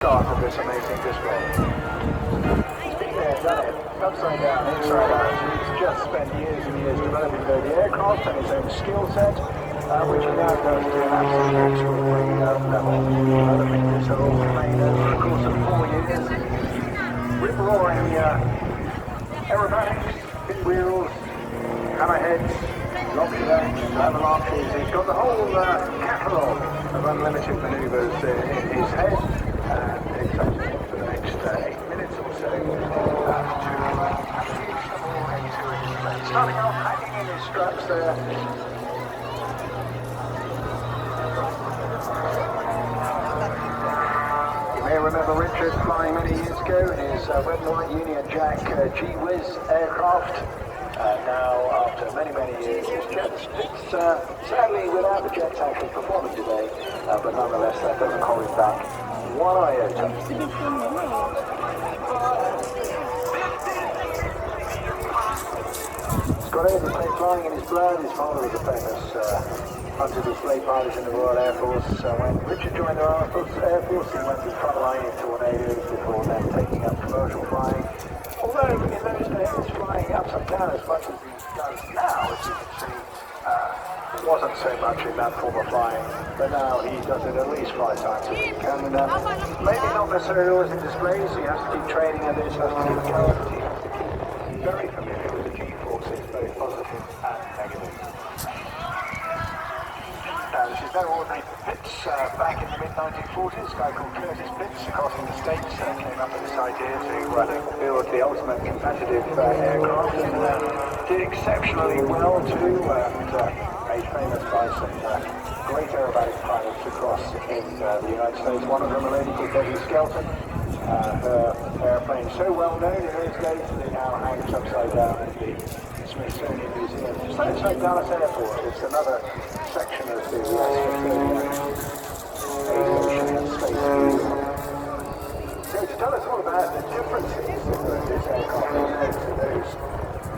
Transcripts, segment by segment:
Start of this amazing display. He's been there, done it, upside down, inside out. He's just spent years and years developing the aircraft and his own skill set, which he now does to an absolutely extraordinary level. Developing this whole plane over the course of 4 years. Rip-roaring aerobatics, pin wheels, hammerheads, lobster, avalanches. He's got the whole catalogue of unlimited manoeuvres in his head. And it's actually for the next 8 minutes or so to introduce them all into his plane. Starting off hanging in his straps there. You may remember Richard flying many years ago in his red and white Union Jack G-Whiz aircraft. Now, after many years, his jet spits, sadly without the jet tank he's performing today, but nonetheless that doesn't hold him back one iota. Scott Airdrie played flying in his blood. His father was a famous hunter display pilot in the Royal Air Force. When Richard joined the Royal Air Force, he went to the front line in tornadoes before then taking up commercial flying. Although in those days, flying upside down as much as he does now, as you can see, it wasn't so much in that form of flying, but now he does it at least 5 times a week. And maybe not necessarily always in displays, he has to keep training at this, has to keep going, he has to keep very familiar with the G-forces, both positive and negative. This is no ordinary Pitts. Back in the mid-1940s, a guy called Curtis Pitts across in the States came up with this idea to build the ultimate competitive aircraft, and did exceptionally well too, and made famous by some great aerobatic pilots across in the United States. One of them, a lady called Debbie Skelton. Her airplane so well known in those days that it now hangs upside down in the Smithsonian Museum, just outside Dallas Airport. It's another section of the aviation and space museum. So to tell us all about the differences that this aircraft made to those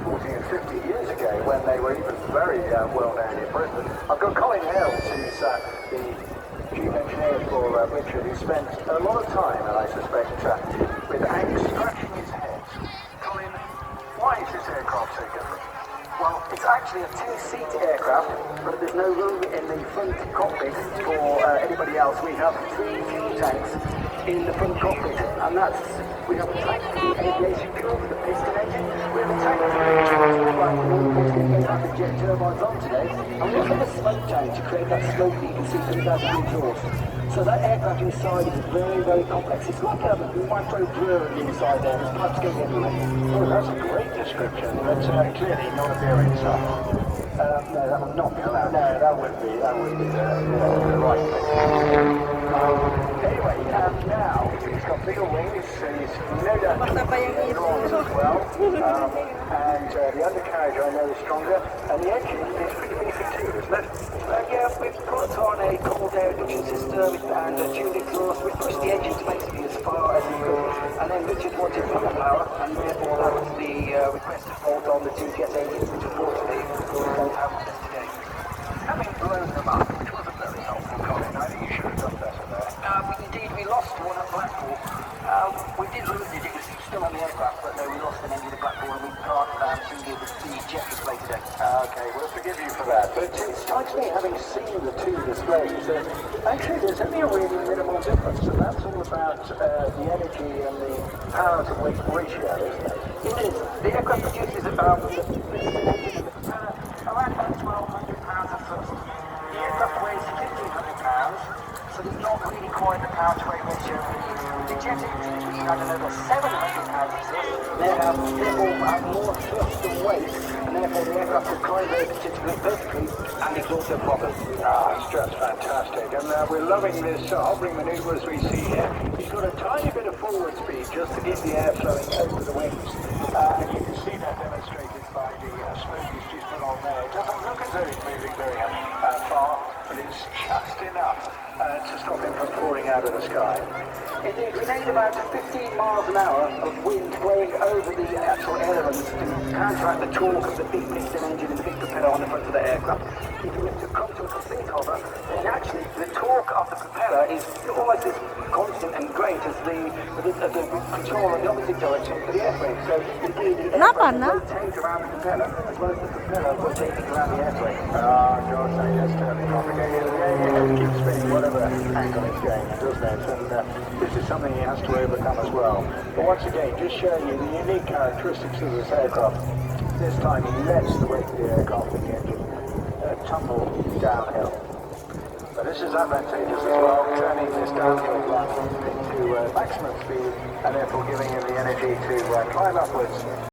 40 and 50 years ago when they were even very well known in Britain, I've got Colin Hales, who's the chief engineer for Richard, who spent a lot of time, and I suspect with Hank scratching his head. Colin, why is this aircraft so different? Well, it's actually a 2-seat aircraft, but there's no room in the front cockpit for anybody else. We have 3 fuel tanks in the front cockpit, and we have a tank for the aviation fuel for the piston engine. We have a tank for the the jet turbines on today, and we also have a smoke tank to create that smoke that you can see coming out of the exhaust. So that aircraft inside is very complex. It's like a microbrewery inside there. There's pipes going everywhere. Oh, that's a great description. That's clearly not a beer inside. No, that would not be allowed. No, that would be the right thing. Anyway, now he's got bigger wings, so he's no doubt as well. And the undercarriage I know is stronger, and the engine is pretty beefy too, isn't it? Yeah, we've put on a cold air induction system and a tuned exhaust. We pushed the engine to basically as far as we could, and then Richard wanted power, and therefore that was the requested bolt on the 2 jet engines, which unfortunately we don't have with us today. Having blown them up, which wasn't very helpful, Colin, I think you should have done better there. Indeed, we lost one at Blackpool. We did lose it, it was still on the aircraft, but no, we lost an engine at Blackpool, and we can't do the jet display today. Okay, we'll forgive you for that. But it strikes me, having seen the 2 displays, that actually there's only a really minimal difference, and that's all about the energy and the power to weight ratio, isn't it? It is. The aircraft produces about around 1,200 pounds of thrust. The aircraft weighs 1,500 pounds, so there's not really quite the power to weight ratio. The jet engines, which I don't know, got 700 pounds of thrust, therefore have more thrust than weight, and therefore the aircraft will climb very particularly vertically, and it's also proper. It's just fantastic, and we're loving this hovering manoeuvre as we see here. He's got a tiny bit of forward speed just to get the air flowing over the wings, and you can see that demonstrated by the smoke he's just put on there. It doesn't look as though it's moving very far, but it's just enough to stop him from pouring out of the sky. Indeed, we need about 15 miles an hour of wind blowing over the actual elements to counteract the torque of the big piston engine and the big propeller on the front of the aircraft. If you were to come to a complete hover, then actually the torque of the propeller is almost this constant and great as the control in the opposite direction for the airframe. So the Kenapa, airframe Nak? rotates around the propeller as well as the propeller rotating around the airframe. George, say yes, terribly complicated. Yeah, it keeps spinning whatever angle it's going at, doesn't it? And this is something he has to overcome as well. But once again, just showing you the unique characteristics of this aircraft. This time he lets the weight of the aircraft and the engine tumble downhill. But this is advantageous as well, turning this downhill run into maximum speed and therefore giving him the energy to climb upwards